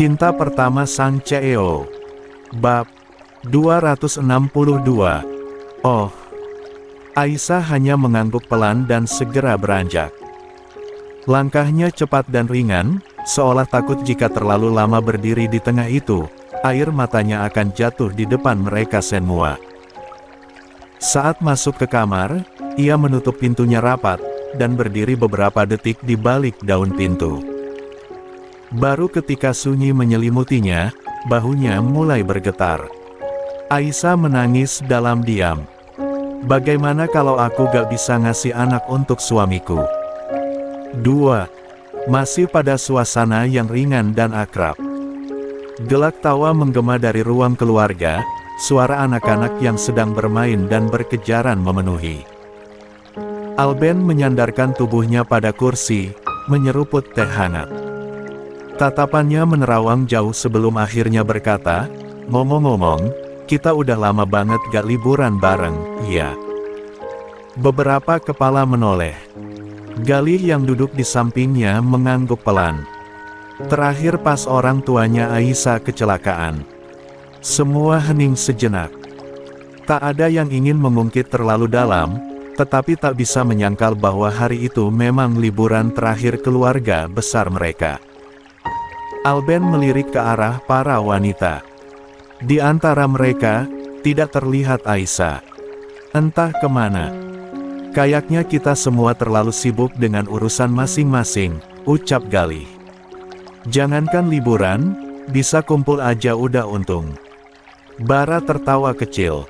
Cinta Pertama Sang CEO. Bab 262. Oh. Aisyah hanya mengangguk pelan dan segera beranjak. Langkahnya cepat dan ringan, seolah takut jika terlalu lama berdiri di tengah itu, air matanya akan jatuh di depan mereka semua. Saat masuk ke kamar, ia menutup pintunya rapat, dan berdiri beberapa detik di balik daun pintu. Baru ketika sunyi menyelimutinya, bahunya mulai bergetar. Aisyah menangis dalam diam. Bagaimana kalau aku gak bisa ngasih anak untuk suamiku? 2. Masih pada suasana yang ringan dan akrab. Gelak tawa menggema dari ruang keluarga, suara anak-anak yang sedang bermain dan berkejaran memenuhi. Alben menyandarkan tubuhnya pada kursi, menyeruput teh hangat. Tatapannya menerawang jauh sebelum akhirnya berkata, "Ngomong-ngomong, kita udah lama banget gak liburan bareng, ya?" Beberapa kepala menoleh. Galih yang duduk di sampingnya mengangguk pelan. Terakhir pas orang tuanya Aisyah kecelakaan. Semua hening sejenak. Tak ada yang ingin mengungkit terlalu dalam, tetapi tak bisa menyangkal bahwa hari itu memang liburan terakhir keluarga besar mereka. Alben melirik ke arah para wanita. Di antara mereka, tidak terlihat Aisyah. Entah kemana. Kayaknya kita semua terlalu sibuk dengan urusan masing-masing, ucap Galih. Jangankan liburan, bisa kumpul aja udah untung. Bara tertawa kecil.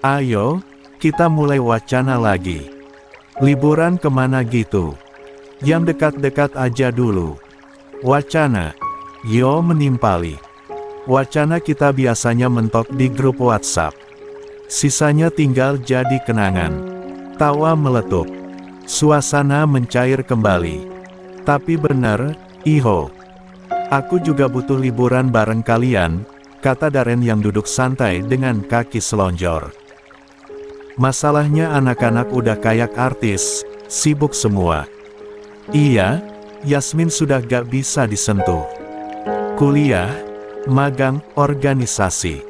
Ayo, kita mulai wacana lagi. Liburan kemana gitu? Yang dekat-dekat aja dulu. Wacana. Yo menimpali. Wacana kita biasanya mentok di grup WhatsApp. Sisanya tinggal jadi kenangan. Tawa meletup. Suasana mencair kembali. Tapi benar, Iho. Aku juga butuh liburan bareng kalian, kata Darren yang duduk santai dengan kaki selonjor. Masalahnya anak-anak udah kayak artis, sibuk semua. Iya, Yasmin sudah gak bisa disentuh. Kuliah, magang, organisasi.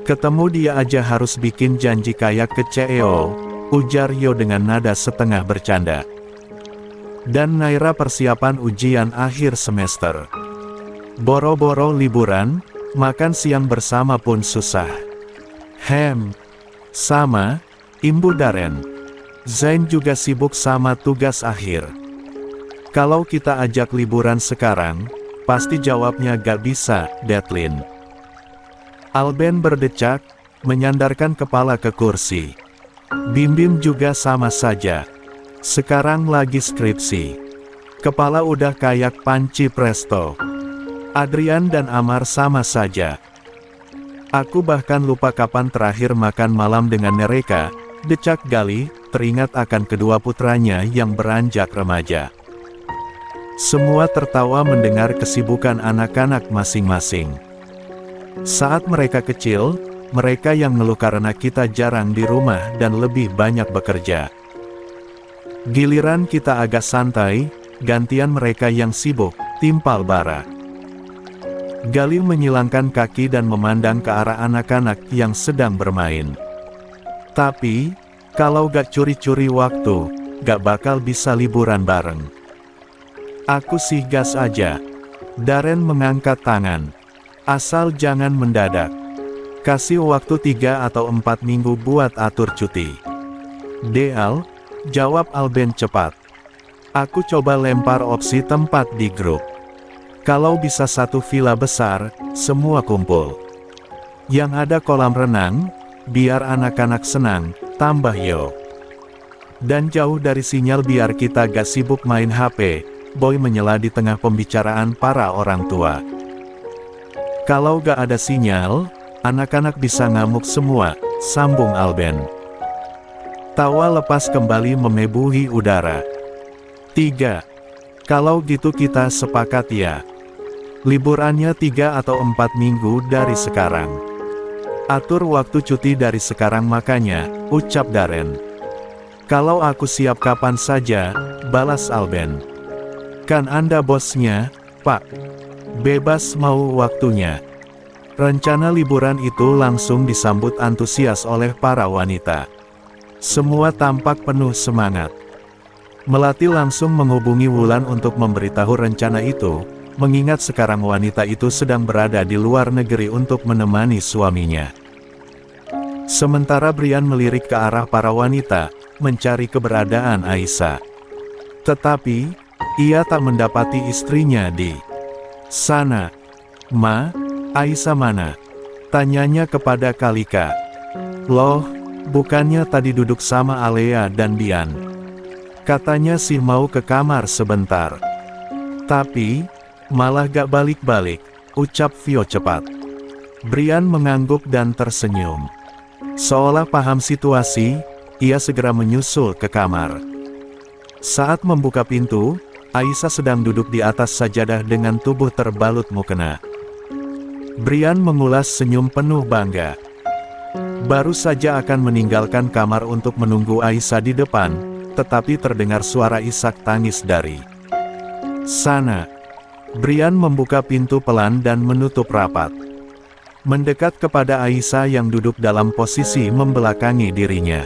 Ketemu dia aja harus bikin janji kayak ke CEO, ujar Yo dengan nada setengah bercanda. Dan Naira persiapan ujian akhir semester. Boro-boro liburan, makan siang bersama pun susah. Sama, Imbu Darren. Zain juga sibuk sama tugas akhir. Kalau kita ajak liburan sekarang, pasti jawabnya gak bisa, Detlin. Alben berdecak, menyandarkan kepala ke kursi. Bim-bim juga sama saja. Sekarang lagi skripsi. Kepala udah kayak panci presto. Adrian dan Amar sama saja. Aku bahkan lupa kapan terakhir makan malam dengan mereka, decak Galih, teringat akan kedua putranya yang beranjak remaja. Semua tertawa mendengar kesibukan anak-anak masing-masing. Saat mereka kecil, mereka yang ngeluh karena kita jarang di rumah dan lebih banyak bekerja. Giliran kita agak santai, gantian mereka yang sibuk, timpal bara. Galih menyilangkan kaki dan memandang ke arah anak-anak yang sedang bermain. Tapi, kalau gak curi-curi waktu, gak bakal bisa liburan bareng. Aku sih gas aja. Darren mengangkat tangan. Asal jangan mendadak. Kasih waktu 3 atau 4 minggu buat atur cuti. Deal, jawab Alben cepat. Aku coba lempar opsi tempat di grup. Kalau bisa satu villa besar, semua kumpul. Yang ada kolam renang, biar anak-anak senang, tambah Yo. Dan jauh dari sinyal biar kita gak sibuk main HP, Boy menyela di tengah pembicaraan para orang tua. Kalau gak ada sinyal, anak-anak bisa ngamuk semua, sambung Alben. Tawa lepas kembali memebuhi udara. 3. Kalau gitu kita sepakat ya. Liburannya 3 atau 4 minggu dari sekarang. Atur waktu cuti dari sekarang makanya, ucap Darren. Kalau aku siap kapan saja, balas Alben. Kan Anda bosnya, Pak. Bebas mau waktunya. Rencana liburan itu langsung disambut antusias oleh para wanita. Semua tampak penuh semangat. Melati langsung menghubungi Wulan untuk memberitahu rencana itu, mengingat sekarang wanita itu sedang berada di luar negeri untuk menemani suaminya. Sementara Brian melirik ke arah para wanita, mencari keberadaan Aisyah. Tetapi, ia tak mendapati istrinya di sana. "Ma, Aisyah mana?" tanyanya kepada Kalika. "Loh, bukannya tadi duduk sama Alea dan Bian? Katanya sih mau ke kamar sebentar. Tapi, malah gak balik-balik," ucap Vio cepat. Brian mengangguk dan tersenyum. Seolah paham situasi, ia segera menyusul ke kamar. Saat membuka pintu, Aisyah sedang duduk di atas sajadah dengan tubuh terbalut mukena. Brian mengulas senyum penuh bangga. Baru saja akan meninggalkan kamar untuk menunggu Aisyah di depan, tetapi terdengar suara isak tangis dari sana. Brian membuka pintu pelan dan menutup rapat. Mendekat kepada Aisyah yang duduk dalam posisi membelakangi dirinya.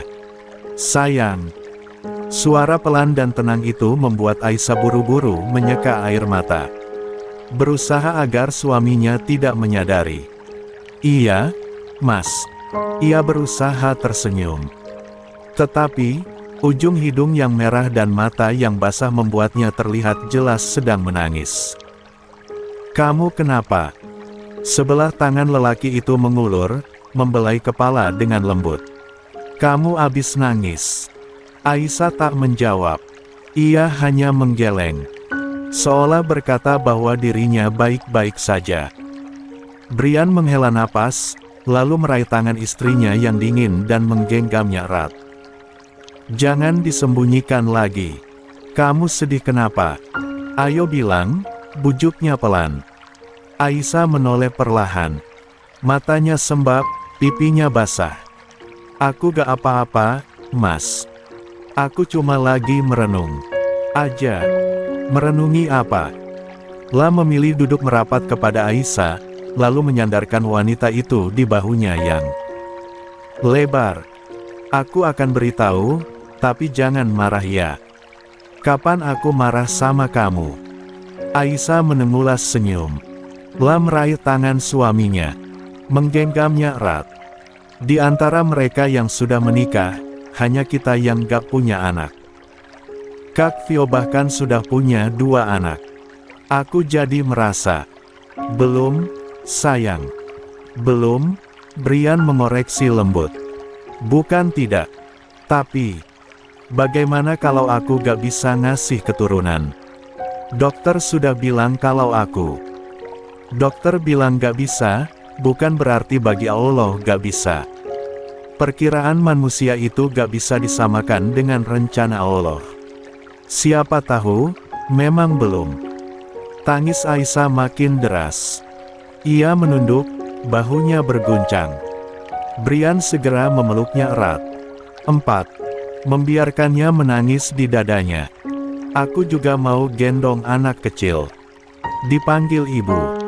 "Sayang." Suara pelan dan tenang itu membuat Aisyah buru-buru menyeka air mata. Berusaha agar suaminya tidak menyadari. "Iya, Mas." Ia berusaha tersenyum. Tetapi, ujung hidung yang merah dan mata yang basah membuatnya terlihat jelas sedang menangis. "Kamu kenapa?" Sebelah tangan lelaki itu mengulur, membelai kepala dengan lembut. "Kamu abis nangis." Aisyah tak menjawab. Ia hanya menggeleng, seolah berkata bahwa dirinya baik-baik saja. Brian menghela napas, lalu meraih tangan istrinya yang dingin dan menggenggamnya erat. "Jangan disembunyikan lagi. Kamu sedih kenapa? Ayo bilang," bujuknya pelan. Aisyah menoleh perlahan. Matanya sembab, pipinya basah. "Aku gak apa-apa, Mas. Aku cuma lagi merenung aja." "Merenungi apa?" La memilih duduk merapat kepada Aisyah, lalu menyandarkan wanita itu di bahunya yang lebar. "Aku akan beritahu, tapi jangan marah ya." "Kapan aku marah sama kamu?" Aisyah menengulas senyum. La meraih tangan suaminya, menggenggamnya erat. "Di antara mereka yang sudah menikah, hanya kita yang gak punya anak. Kak Vio bahkan sudah punya 2 anak. Aku jadi merasa..." "Belum, sayang. Belum," Brian mengoreksi lembut. "Bukan tidak. Tapi, bagaimana kalau aku gak bisa ngasih keturunan? Dokter sudah bilang kalau aku..." "Dokter bilang gak bisa, bukan berarti bagi Allah gak bisa. Perkiraan manusia itu gak bisa disamakan dengan rencana Allah. Siapa tahu, memang belum." Tangis Aisyah makin deras. Ia menunduk, bahunya berguncang. Brian segera memeluknya erat. 4. Membiarkannya menangis di dadanya. "Aku juga mau gendong anak kecil." Dipanggil ibu.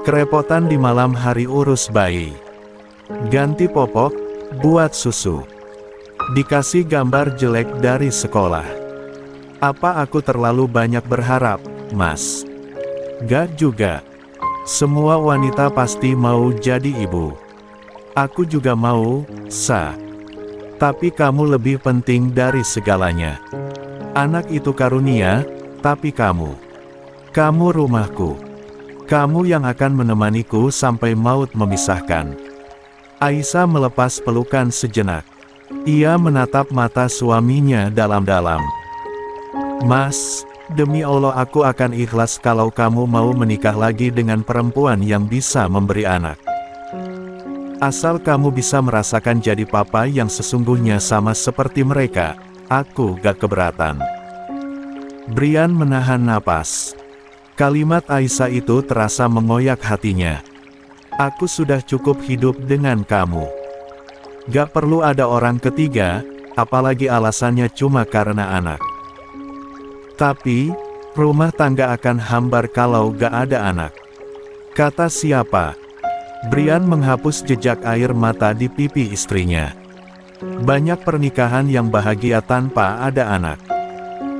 Kerepotan di malam hari urus bayi. Ganti popok, buat susu. Dikasih gambar jelek dari sekolah. "Apa aku terlalu banyak berharap, Mas?" "Gak juga. Semua wanita pasti mau jadi ibu. Aku juga mau, Sa. Tapi kamu lebih penting dari segalanya. Anak itu karunia, tapi kamu rumahku. Kamu yang akan menemaniku sampai maut memisahkan." Aisyah melepas pelukan sejenak. Ia menatap mata suaminya dalam-dalam. "Mas, demi Allah aku akan ikhlas kalau kamu mau menikah lagi dengan perempuan yang bisa memberi anak. Asal kamu bisa merasakan jadi papa yang sesungguhnya sama seperti mereka, aku gak keberatan." Brian menahan napas. Kalimat Aisyah itu terasa mengoyak hatinya. "Aku sudah cukup hidup dengan kamu. Gak perlu ada orang ketiga, apalagi alasannya cuma karena anak. Tapi, rumah tangga akan hambar kalau gak ada anak. Kata siapa? Brian menghapus jejak air mata di pipi istrinya. Banyak pernikahan yang bahagia tanpa ada anak.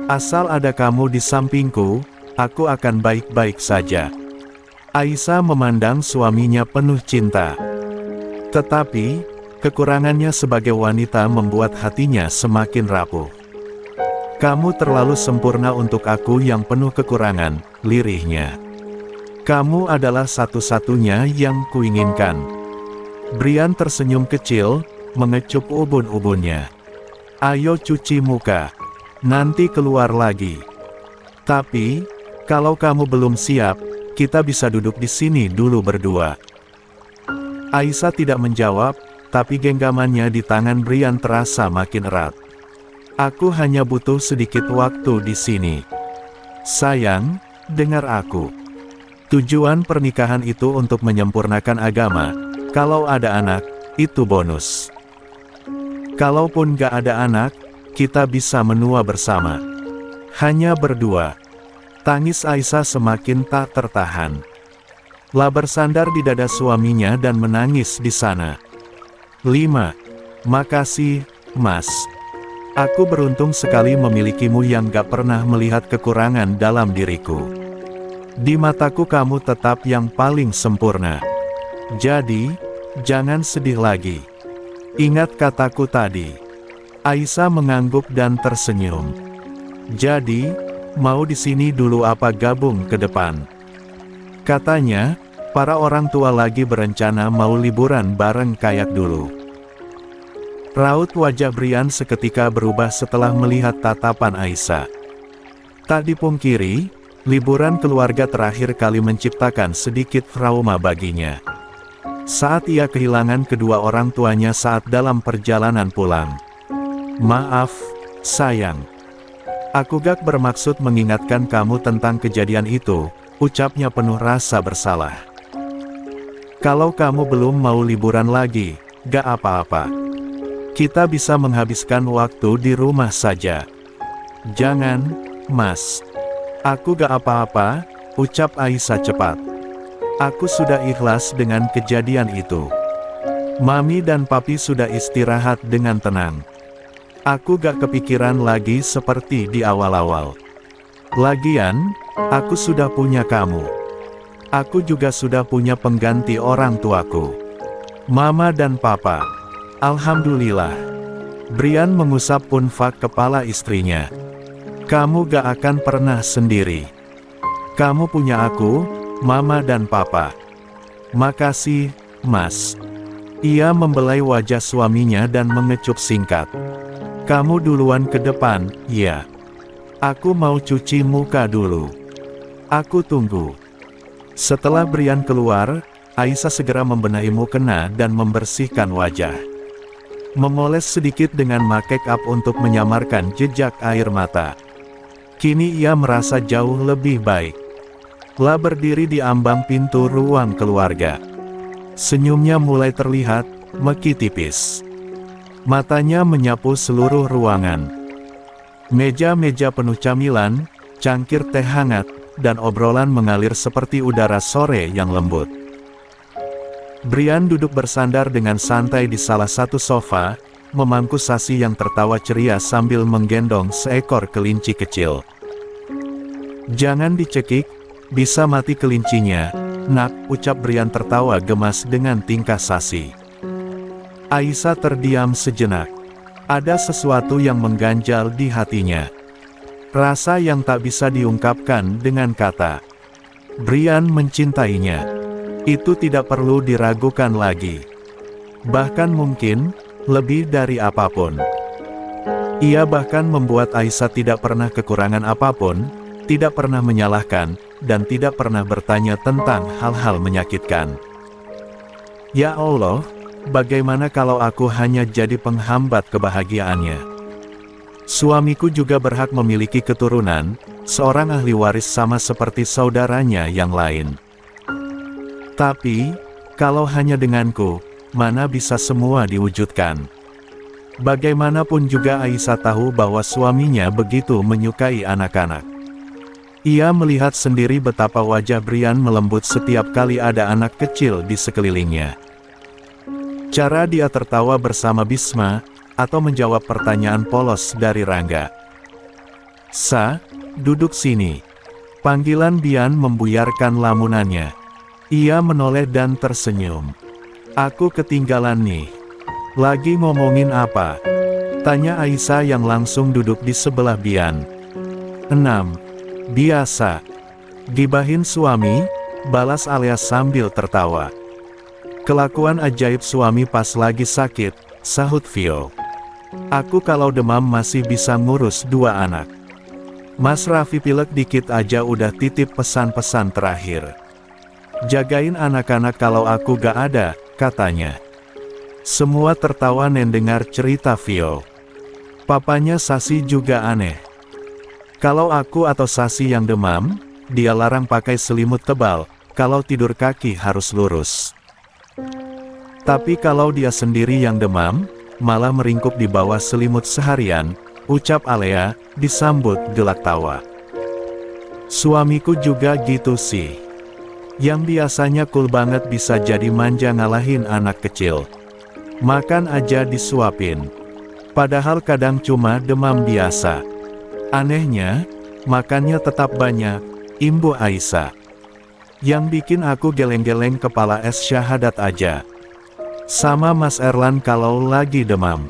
Asal ada kamu di sampingku, aku akan baik-baik saja. Aisyah memandang suaminya penuh cinta. Tetapi, kekurangannya sebagai wanita membuat hatinya semakin rapuh. Kamu terlalu sempurna untuk aku yang penuh kekurangan, lirihnya. Kamu adalah satu-satunya yang kuinginkan. Brian tersenyum kecil, mengecup ubun-ubunnya. Ayo cuci muka. Nanti keluar lagi. Tapi, kalau kamu belum siap, kita bisa duduk di sini dulu berdua. Aisyah tidak menjawab, tapi genggamannya di tangan Brian terasa makin erat. Aku hanya butuh sedikit waktu di sini. Sayang, dengar aku. Tujuan pernikahan itu untuk menyempurnakan agama. Kalau ada anak, itu bonus. Kalaupun gak ada anak, kita bisa menua bersama. Hanya berdua. Tangis Aisyah semakin tak tertahan. Lah bersandar di dada suaminya dan menangis di sana. 5. Makasih, Mas. Aku beruntung sekali memilikimu yang gak pernah melihat kekurangan dalam diriku. Di mataku kamu tetap yang paling sempurna. Jadi, jangan sedih lagi. Ingat kataku tadi. Aisyah mengangguk dan tersenyum. Jadi, mau di sini dulu apa gabung ke depan? Katanya, para orang tua lagi berencana mau liburan bareng kayak dulu. Raut wajah Brian seketika berubah setelah melihat tatapan Aisyah. Tak dipungkiri, liburan keluarga terakhir kali menciptakan sedikit trauma baginya. Saat ia kehilangan kedua orang tuanya saat dalam perjalanan pulang. Maaf, sayang. Aku gak bermaksud mengingatkan kamu tentang kejadian itu, ucapnya penuh rasa bersalah. Kalau kamu belum mau liburan lagi, gak apa-apa. Kita bisa menghabiskan waktu di rumah saja. Jangan, Mas. Aku gak apa-apa, ucap Aisyah cepat. Aku sudah ikhlas dengan kejadian itu. Mami dan Papi sudah istirahat dengan tenang. Aku gak kepikiran lagi seperti di awal-awal. Lagian, aku sudah punya kamu. Aku juga sudah punya pengganti orang tuaku. Mama dan Papa. Alhamdulillah. Brian mengusap punfak kepala istrinya. Kamu gak akan pernah sendiri. Kamu punya aku, Mama dan Papa. Makasih, Mas. Ia membelai wajah suaminya dan mengecup singkat. Kamu duluan ke depan, ya. Aku mau cuci muka dulu. Aku tunggu. Setelah Brian keluar, Aisyah segera membenahi mukena dan membersihkan wajah. Memoles sedikit dengan make up untuk menyamarkan jejak air mata. Kini ia merasa jauh lebih baik. Lah berdiri di ambang pintu ruang keluarga. Senyumnya mulai terlihat, meski tipis. Matanya menyapu seluruh ruangan. Meja-meja penuh camilan, cangkir teh hangat, dan obrolan mengalir seperti udara sore yang lembut. Brian duduk bersandar dengan santai di salah satu sofa, memangku Sasi yang tertawa ceria sambil menggendong seekor kelinci kecil. Jangan dicekik, bisa mati kelincinya, nak, ucap Brian tertawa gemas dengan tingkah Sasi. Aisyah terdiam sejenak. Ada sesuatu yang mengganjal di hatinya. Rasa yang tak bisa diungkapkan dengan kata. Brian mencintainya. Itu tidak perlu diragukan lagi. Bahkan mungkin, lebih dari apapun. Ia bahkan membuat Aisyah tidak pernah kekurangan apapun, tidak pernah menyalahkan, dan tidak pernah bertanya tentang hal-hal menyakitkan. Ya Allah, bagaimana kalau aku hanya jadi penghambat kebahagiaannya? Suamiku juga berhak memiliki keturunan, seorang ahli waris sama seperti saudaranya yang lain. Tapi, kalau hanya denganku, mana bisa semua diwujudkan? Bagaimanapun juga Aisyah tahu bahwa suaminya begitu menyukai anak-anak. Ia melihat sendiri betapa wajah Brian melembut setiap kali ada anak kecil di sekelilingnya. Cara dia tertawa bersama Bisma, atau menjawab pertanyaan polos dari Rangga. "Sa, duduk sini." Panggilan Bian membuyarkan lamunannya. Ia menoleh dan tersenyum. "Aku ketinggalan nih. Lagi ngomongin apa?" tanya Aisyah yang langsung duduk di sebelah Bian. "6. Biasa. Gibahin suami," balas alias sambil tertawa. "Kelakuan ajaib suami pas lagi sakit," sahut Vio. "Aku kalau demam masih bisa ngurus 2 anak. Mas Raffi pilek dikit aja udah titip pesan-pesan terakhir. Jagain anak-anak kalau aku gak ada," katanya. Semua tertawa mendengar cerita Vio. Papanya Sasi juga aneh. Kalau aku atau Sasi yang demam, dia larang pakai selimut tebal, kalau tidur kaki harus lurus. Tapi kalau dia sendiri yang demam, malah meringkuk di bawah selimut seharian, ucap Alea, disambut gelak tawa. "Suamiku juga gitu sih. Yang biasanya cool banget bisa jadi manja ngalahin anak kecil. Makan aja disuapin. Padahal kadang cuma demam biasa. Anehnya, makannya tetap banyak," imbuh Aisyah. "Yang bikin aku geleng-geleng kepala es syahadat aja. Sama Mas Erlan kalau lagi demam.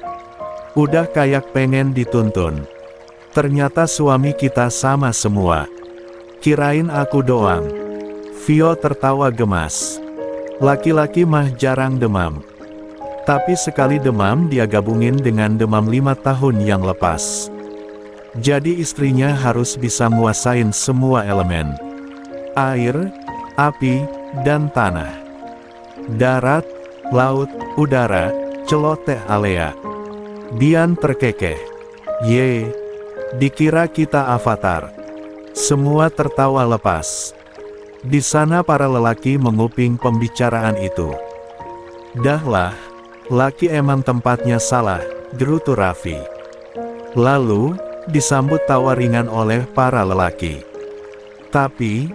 Udah kayak pengen dituntun. Ternyata suami kita sama semua. Kirain aku doang." Vio tertawa gemas. Laki-laki mah jarang demam. Tapi sekali demam dia gabungin dengan demam 5 tahun yang lepas. Jadi istrinya harus bisa nguasain semua elemen. Air, api, dan tanah. Darat, laut, udara, celoteh Alea. Bian terkekeh. "Ye, dikira kita avatar." Semua tertawa lepas. Di sana para lelaki menguping pembicaraan itu. "Dahlah, laki emang tempatnya salah," gerutu Raffi. Lalu, disambut tawa ringan oleh para lelaki. "Tapi,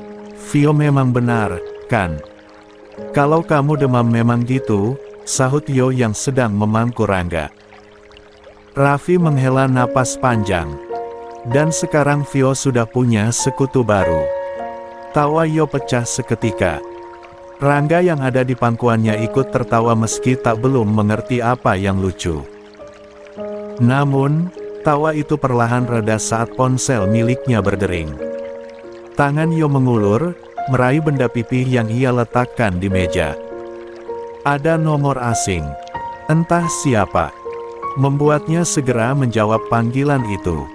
Vio memang benar, kan? Kalau kamu demam memang gitu," sahut Yo yang sedang memangku Rangga. Raffi menghela napas panjang. Dan sekarang Vio sudah punya sekutu baru. Tawa Yo pecah seketika. Rangga yang ada di pangkuannya ikut tertawa meski tak belum mengerti apa yang lucu. Namun, tawa itu perlahan reda saat ponsel miliknya berdering. Tangan Yo mengulur, meraih benda pipih yang ia letakkan di meja. Ada nomor asing. Entah siapa. Membuatnya segera menjawab panggilan itu.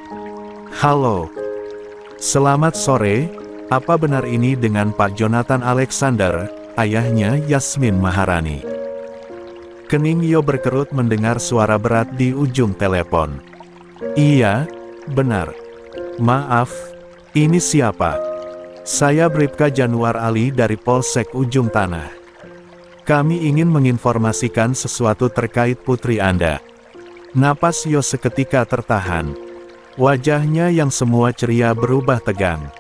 "Halo. Selamat sore, apa benar ini dengan Pak Jonathan Alexander, ayahnya Yasmin Maharani?" Kening Yo berkerut mendengar suara berat di ujung telepon. "Iya, benar. Maaf, ini siapa?" "Saya Bribka Januar Ali dari Polsek Ujung Tanah. Kami ingin menginformasikan sesuatu terkait putri Anda." Napas Yo seketika tertahan. Wajahnya yang semua ceria berubah tegang.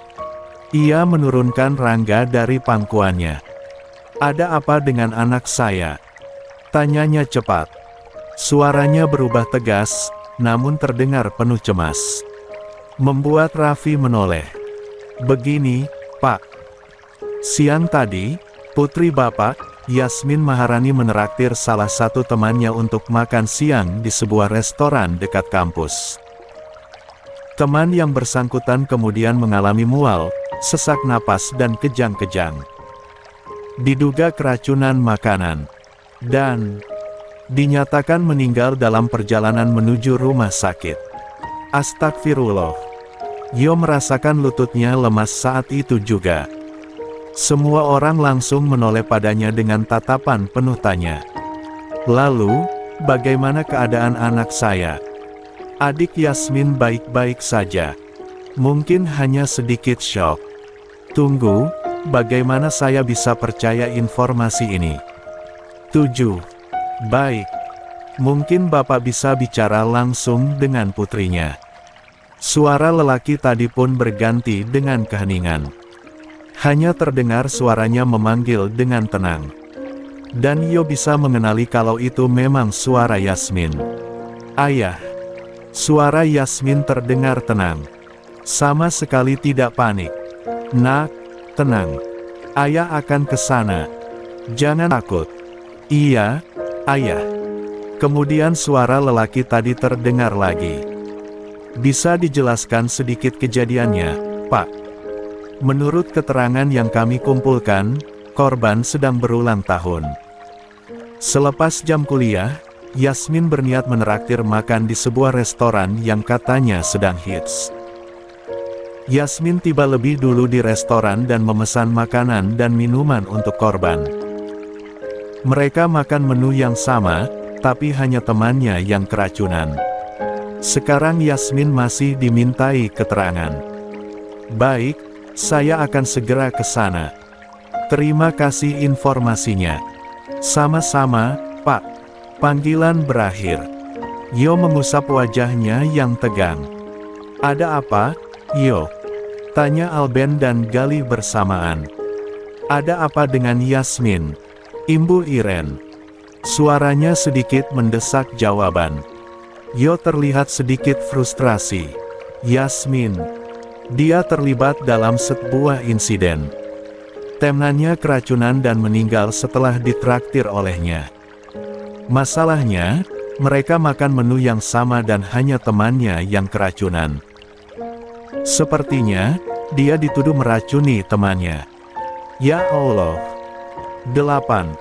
Ia menurunkan Rangga dari pangkuannya. "Ada apa dengan anak saya?" tanyanya cepat. Suaranya berubah tegas, namun terdengar penuh cemas. Membuat Raffi menoleh. "Begini, Pak. Siang tadi, putri Bapak, Yasmin Maharani menraktir salah satu temannya untuk makan siang di sebuah restoran dekat kampus. Teman yang bersangkutan kemudian mengalami mual, sesak napas dan kejang-kejang. Diduga keracunan makanan. Dan dinyatakan meninggal dalam perjalanan menuju rumah sakit." Astagfirullah. Yo merasakan lututnya lemas saat itu juga. Semua orang langsung menoleh padanya dengan tatapan penuh tanya. "Lalu, bagaimana keadaan anak saya?" "Adik Yasmin baik-baik saja. Mungkin hanya sedikit shock." "Tunggu, bagaimana saya bisa percaya informasi ini?" 7. "Baik. Mungkin Bapak bisa bicara langsung dengan putrinya. Suara lelaki tadi pun berganti dengan keheningan. Hanya terdengar suaranya memanggil dengan tenang. Dan Yo bisa mengenali kalau itu memang suara Yasmin. "Ayah." Suara Yasmin terdengar tenang. Sama sekali tidak panik. "Nak, tenang. Ayah akan ke sana. Jangan takut." "Iya, Ayah." Kemudian suara lelaki tadi terdengar lagi. "Bisa dijelaskan sedikit kejadiannya, Pak?" "Menurut keterangan yang kami kumpulkan, korban sedang berulang tahun. Selepas jam kuliah, Yasmin berniat menraktir makan di sebuah restoran yang katanya sedang hits. Yasmin tiba lebih dulu di restoran dan memesan makanan dan minuman untuk korban. Mereka makan menu yang sama, tapi hanya temannya yang keracunan. Sekarang Yasmin masih dimintai keterangan. "Baik, saya akan segera ke sana. Terima kasih informasinya." "Sama-sama, Pak." Panggilan berakhir. Yo mengusap wajahnya yang tegang. "Ada apa, Yo?" tanya Alben dan Gali bersamaan. "Ada apa dengan Yasmin?" imbuh Iren. Suaranya sedikit mendesak jawaban. Yo terlihat sedikit frustrasi. "Yasmin. Dia terlibat dalam sebuah insiden. Temannya keracunan dan meninggal setelah ditraktir olehnya. Masalahnya, mereka makan menu yang sama dan hanya temannya yang keracunan. Sepertinya, dia dituduh meracuni temannya." "Ya Allah." 8.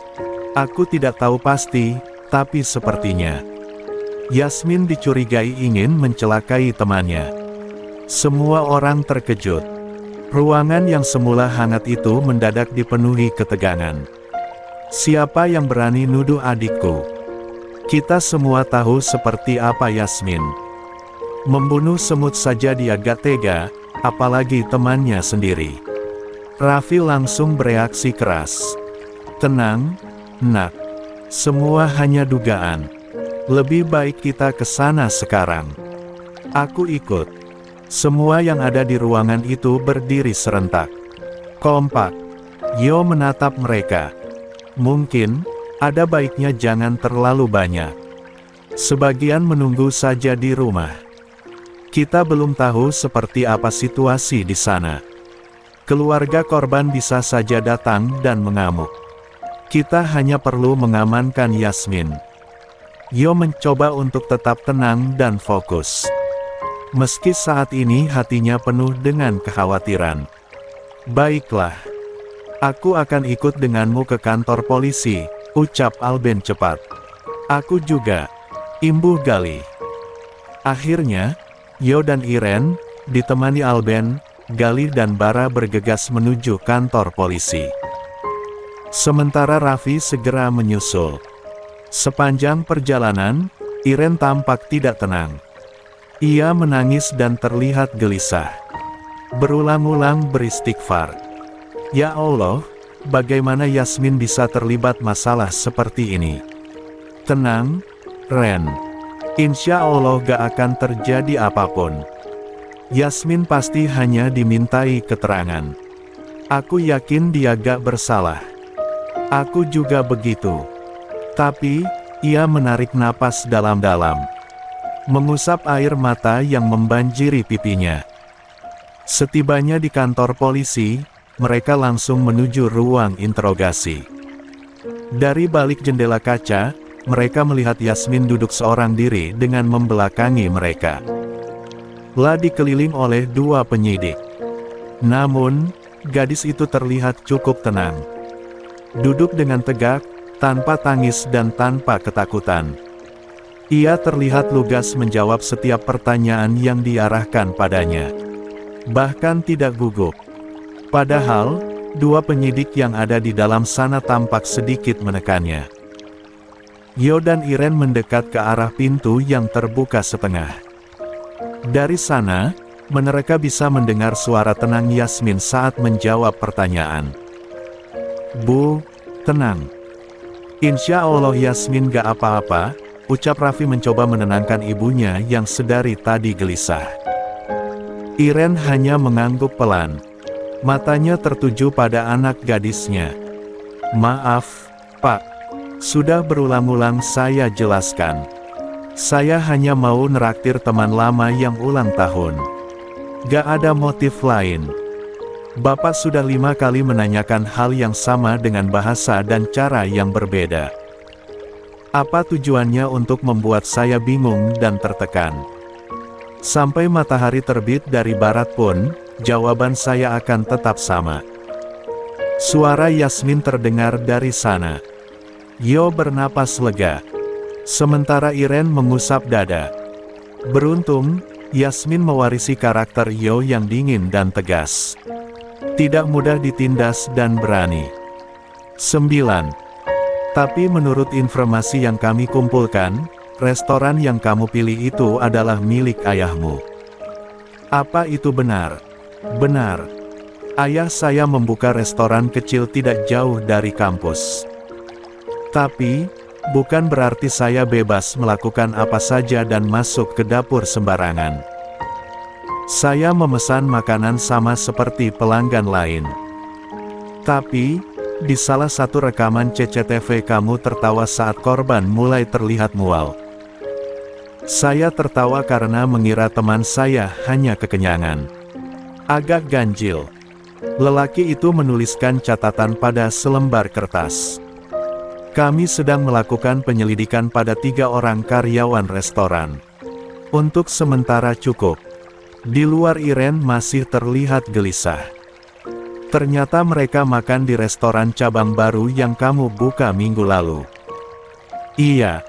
Aku tidak tahu pasti, tapi sepertinya Yasmin dicurigai ingin mencelakai temannya. Semua orang terkejut. Ruangan yang semula hangat itu mendadak dipenuhi ketegangan. "Siapa yang berani nuduh adikku? Kita semua tahu seperti apa Yasmin. Membunuh semut saja dia gak tega, apalagi temannya sendiri." Raffi langsung bereaksi keras. "Tenang, Nak. Semua hanya dugaan. Lebih baik kita ke sana sekarang." "Aku ikut." Semua yang ada di ruangan itu berdiri serentak. Kompak. Yo menatap mereka. "Mungkin, ada baiknya jangan terlalu banyak. Sebagian menunggu saja di rumah. Kita belum tahu seperti apa situasi di sana. Keluarga korban bisa saja datang dan mengamuk. Kita hanya perlu mengamankan Yasmin." Yo mencoba untuk tetap tenang dan fokus. Meski saat ini hatinya penuh dengan kekhawatiran. "Baiklah. Aku akan ikut denganmu ke kantor polisi," ucap Alben cepat. "Aku juga," imbuh Gali. Akhirnya, Yo dan Iren, ditemani Alben, Gali dan Bara bergegas menuju kantor polisi. Sementara Raffi segera menyusul. Sepanjang perjalanan, Iren tampak tidak tenang. Ia menangis dan terlihat gelisah. Berulang-ulang beristighfar. "Ya Allah, bagaimana Yasmin bisa terlibat masalah seperti ini?" "Tenang, Ren. Insya Allah gak akan terjadi apapun. Yasmin pasti hanya dimintai keterangan. Aku yakin dia gak bersalah." "Aku juga begitu." Tapi, ia menarik napas dalam-dalam. Mengusap air mata yang membanjiri pipinya. Setibanya di kantor polisi, mereka langsung menuju ruang interogasi. Dari balik jendela kaca, mereka melihat Yasmin duduk seorang diri dengan membelakangi mereka. Dikeliling oleh 2 penyidik. Namun, gadis itu terlihat cukup tenang. Duduk dengan tegak, tanpa tangis dan tanpa ketakutan. Ia terlihat lugas menjawab setiap pertanyaan yang diarahkan padanya. Bahkan tidak gugup. Padahal, 2 penyidik yang ada di dalam sana tampak sedikit menekannya. Yo dan Iren mendekat ke arah pintu yang terbuka setengah. Dari sana, mereka bisa mendengar suara tenang Yasmin saat menjawab pertanyaan. "Bu, tenang. Insya Allah Yasmin gak apa-apa," ucap Raffi mencoba menenangkan ibunya yang sedari tadi gelisah. Iren hanya mengangguk pelan. Matanya tertuju pada anak gadisnya. Maaf, Pak. Sudah berulang-ulang saya jelaskan. Saya hanya mau neraktir teman lama yang ulang tahun. Gak ada motif lain. Bapak sudah 5 kali menanyakan hal yang sama dengan bahasa dan cara yang berbeda. Apa tujuannya untuk membuat saya bingung dan tertekan? Sampai matahari terbit dari barat pun, jawaban saya akan tetap sama. Suara Yasmin terdengar dari sana. Yo bernapas lega. Sementara Iren mengusap dada. Beruntung, Yasmin mewarisi karakter Yo yang dingin dan tegas. Tidak mudah ditindas dan berani. 9. Tapi menurut informasi yang kami kumpulkan, restoran yang kamu pilih itu adalah milik ayahmu. Apa itu benar? Benar. Ayah saya membuka restoran kecil tidak jauh dari kampus. Tapi, bukan berarti saya bebas melakukan apa saja dan masuk ke dapur sembarangan. Saya memesan makanan sama seperti pelanggan lain. Tapi, di salah satu rekaman CCTV kamu tertawa saat korban mulai terlihat mual. Saya tertawa karena mengira teman saya hanya kekenyangan. Agak ganjil. Lelaki itu menuliskan catatan pada selembar kertas. Kami sedang melakukan penyelidikan pada 3 orang karyawan restoran. Untuk sementara cukup. Di luar Iren masih terlihat gelisah. Ternyata mereka makan di restoran cabang baru yang kamu buka minggu lalu. Iya.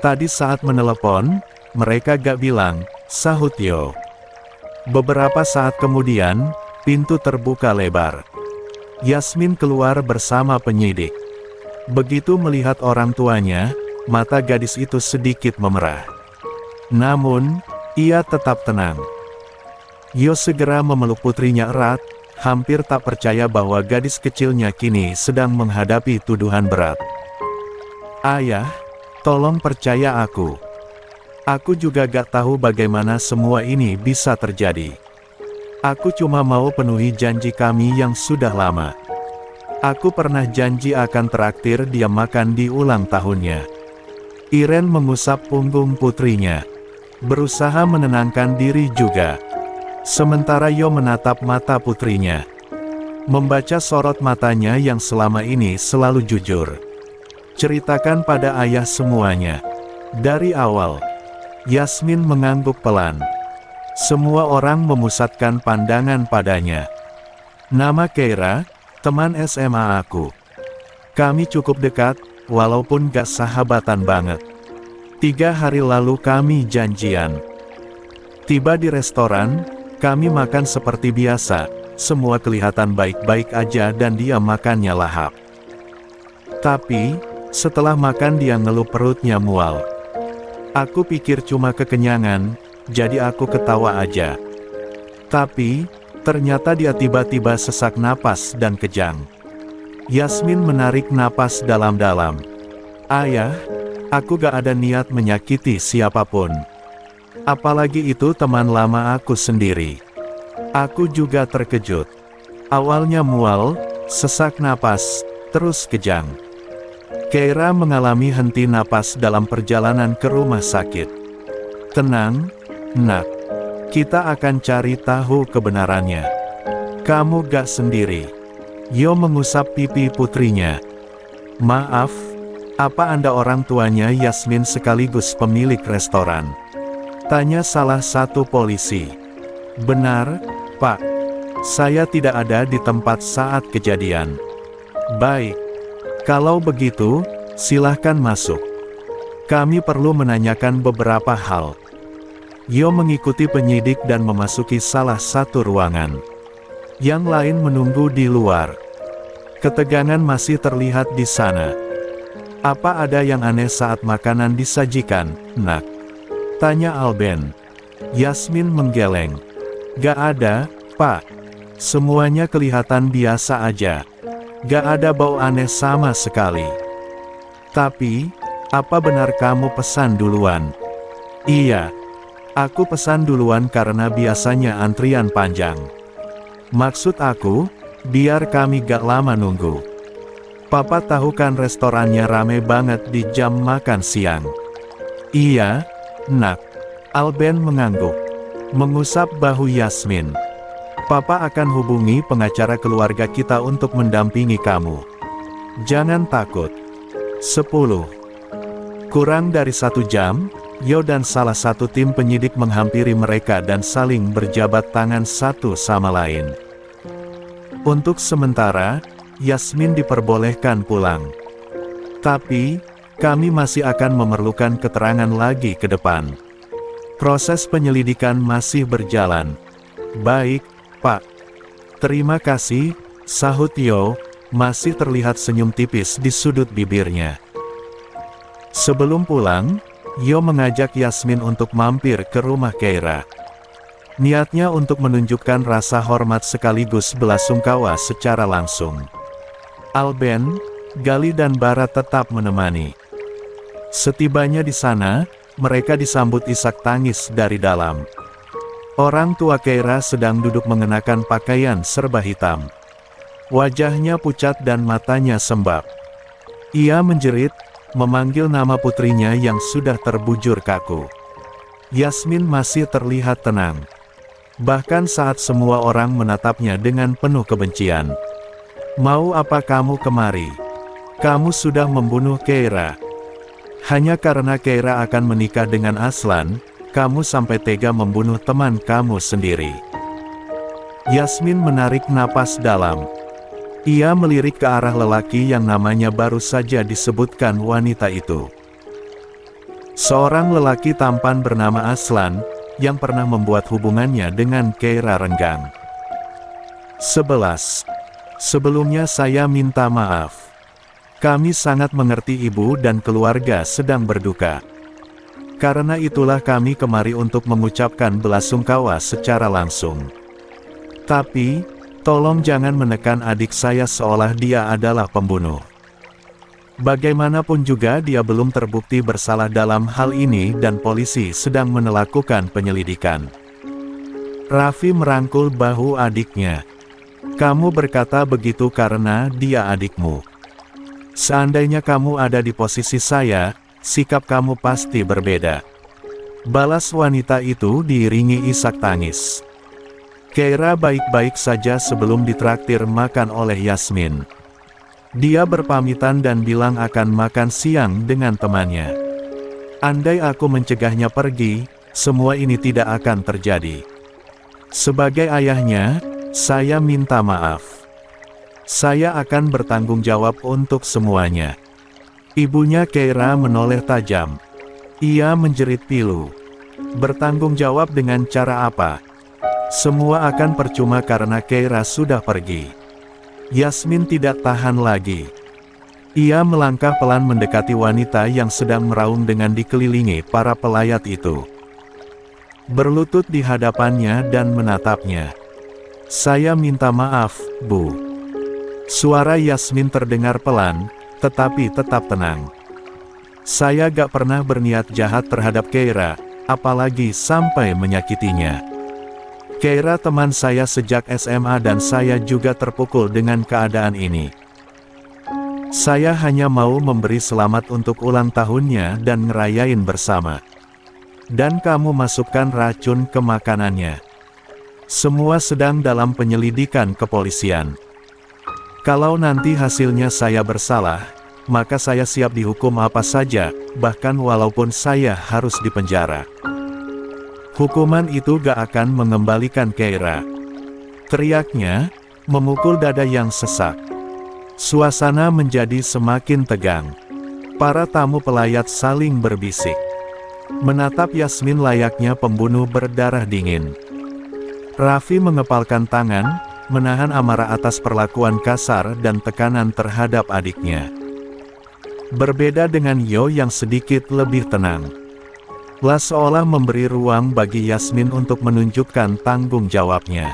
Tadi saat menelepon, mereka gak bilang, sahut Yo. Beberapa saat kemudian, pintu terbuka lebar. Yasmin keluar bersama penyidik. Begitu melihat orang tuanya, mata gadis itu sedikit memerah. Namun, ia tetap tenang. Yo segera memeluk putrinya erat, hampir tak percaya bahwa gadis kecilnya kini sedang menghadapi tuduhan berat. Ayah, tolong percaya aku. Aku juga gak tahu bagaimana semua ini bisa terjadi. Aku cuma mau penuhi janji kami yang sudah lama. Aku pernah janji akan traktir dia makan di ulang tahunnya. Iren mengusap punggung putrinya. Berusaha menenangkan diri juga. Sementara Yo menatap mata putrinya. Membaca sorot matanya yang selama ini selalu jujur. Ceritakan pada ayah semuanya. Dari awal. Yasmin mengangguk pelan. Semua orang memusatkan pandangan padanya. Nama Keira, teman SMA aku. Kami cukup dekat, walaupun gak sahabatan banget. 3 hari lalu kami janjian. Tiba di restoran, kami makan seperti biasa, semua kelihatan baik-baik aja dan dia makannya lahap. Tapi, setelah makan dia ngeluh perutnya mual. Aku pikir cuma kekenyangan, jadi aku ketawa aja. Tapi, ternyata dia tiba-tiba sesak napas dan kejang. Yasmin menarik napas dalam-dalam. Ayah, aku gak ada niat menyakiti siapapun. Apalagi itu teman lama aku sendiri. Aku juga terkejut. Awalnya mual, sesak napas, terus kejang. Keira mengalami henti napas dalam perjalanan ke rumah sakit. Tenang, Nak. Kita akan cari tahu kebenarannya. Kamu gak sendiri. Yo mengusap pipi putrinya. Maaf, apa Anda orang tuanya Yasmin sekaligus pemilik restoran? Tanya salah satu polisi. Benar, Pak. Saya tidak ada di tempat saat kejadian. Baik. Kalau begitu, silahkan masuk. Kami perlu menanyakan beberapa hal. Yo mengikuti penyidik dan memasuki salah satu ruangan. Yang lain menunggu di luar. Ketegangan masih terlihat di sana. Apa ada yang aneh saat makanan disajikan, Nak? Tanya Alben. Yasmin menggeleng. Gak ada, Pak. Semuanya kelihatan biasa aja. Gak ada bau aneh sama sekali. Tapi, apa benar kamu pesan duluan? Iya. Aku pesan duluan karena biasanya antrian panjang. Maksud aku, biar kami gak lama nunggu. Papa tahu kan restorannya rame banget di jam makan siang. Iya, nak. Alben mengangguk. Mengusap bahu Yasmin. Papa akan hubungi pengacara keluarga kita untuk mendampingi kamu. Jangan takut. 10. Kurang dari 1 jam, Yo dan salah satu tim penyidik menghampiri mereka dan saling berjabat tangan satu sama lain. Untuk sementara, Yasmin diperbolehkan pulang. Tapi, kami masih akan memerlukan keterangan lagi ke depan. Proses penyelidikan masih berjalan. Baik, Pak. Terima kasih, sahut Yo, masih terlihat senyum tipis di sudut bibirnya. Sebelum pulang, Yo mengajak Yasmin untuk mampir ke rumah Keira. Niatnya untuk menunjukkan rasa hormat sekaligus belasungkawa secara langsung. Alben, Gali dan Bara tetap menemani. Setibanya di sana, mereka disambut isak tangis dari dalam. Orang tua Keira sedang duduk mengenakan pakaian serba hitam. Wajahnya pucat dan matanya sembab. Ia menjerit, memanggil nama putrinya yang sudah terbujur kaku. Yasmin masih terlihat tenang. Bahkan saat semua orang menatapnya dengan penuh kebencian. Mau apa kamu kemari? Kamu sudah membunuh Keira. Hanya karena Keira akan menikah dengan Aslan, kamu sampai tega membunuh teman kamu sendiri. Yasmin menarik napas dalam. Ia melirik ke arah lelaki yang namanya baru saja disebutkan wanita itu. Seorang lelaki tampan bernama Aslan, yang pernah membuat hubungannya dengan Keira renggang. 11. Sebelumnya saya minta maaf. Kami sangat mengerti ibu dan keluarga sedang berduka. Karena itulah kami kemari untuk mengucapkan belasungkawa secara langsung. Tapi, tolong jangan menekan adik saya seolah dia adalah pembunuh. Bagaimanapun juga dia belum terbukti bersalah dalam hal ini dan polisi sedang melakukan penyelidikan. Raffi merangkul bahu adiknya. Kamu berkata begitu karena dia adikmu. Seandainya kamu ada di posisi saya, sikap kamu pasti berbeda. Balas wanita itu diiringi isak tangis. Keira baik-baik saja sebelum ditraktir makan oleh Yasmin. Dia berpamitan dan bilang akan makan siang dengan temannya. Andai aku mencegahnya pergi, semua ini tidak akan terjadi. Sebagai ayahnya, saya minta maaf. Saya akan bertanggung jawab untuk semuanya. Ibunya Keira menoleh tajam. Ia menjerit pilu. Bertanggung jawab dengan cara apa? Semua akan percuma karena Keira sudah pergi. Yasmin tidak tahan lagi. Ia melangkah pelan mendekati wanita yang sedang meraung dengan dikelilingi para pelayat itu. Berlutut di hadapannya dan menatapnya. Saya minta maaf, Bu. Suara Yasmin terdengar pelan, tetapi tetap tenang. Saya gak pernah berniat jahat terhadap Keira, apalagi sampai menyakitinya. Keira teman saya sejak SMA dan saya juga terpukul dengan keadaan ini. Saya hanya mau memberi selamat untuk ulang tahunnya dan ngerayain bersama. Dan kamu masukkan racun ke makanannya. Semua sedang dalam penyelidikan kepolisian. Kalau nanti hasilnya saya bersalah, maka saya siap dihukum apa saja, bahkan walaupun saya harus dipenjara. Hukuman itu gak akan mengembalikan Keira. Teriaknya, memukul dada yang sesak. Suasana menjadi semakin tegang. Para tamu pelayat saling berbisik. Menatap Yasmin layaknya pembunuh berdarah dingin. Raffi mengepalkan tangan, menahan amarah atas perlakuan kasar dan tekanan terhadap adiknya. Berbeda dengan Yo yang sedikit lebih tenang. La seolah memberi ruang bagi Yasmin untuk menunjukkan tanggung jawabnya.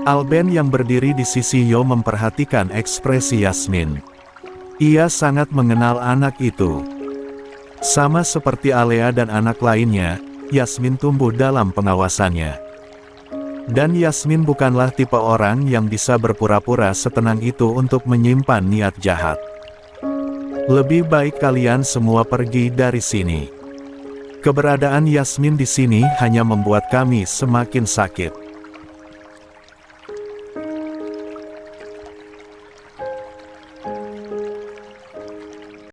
Alben yang berdiri di sisi Yo memperhatikan ekspresi Yasmin. Ia sangat mengenal anak itu. Sama seperti Alea dan anak lainnya, Yasmin tumbuh dalam pengawasannya. Dan Yasmin bukanlah tipe orang yang bisa berpura-pura setenang itu untuk menyimpan niat jahat. Lebih baik kalian semua pergi dari sini. Keberadaan Yasmin di sini hanya membuat kami semakin sakit.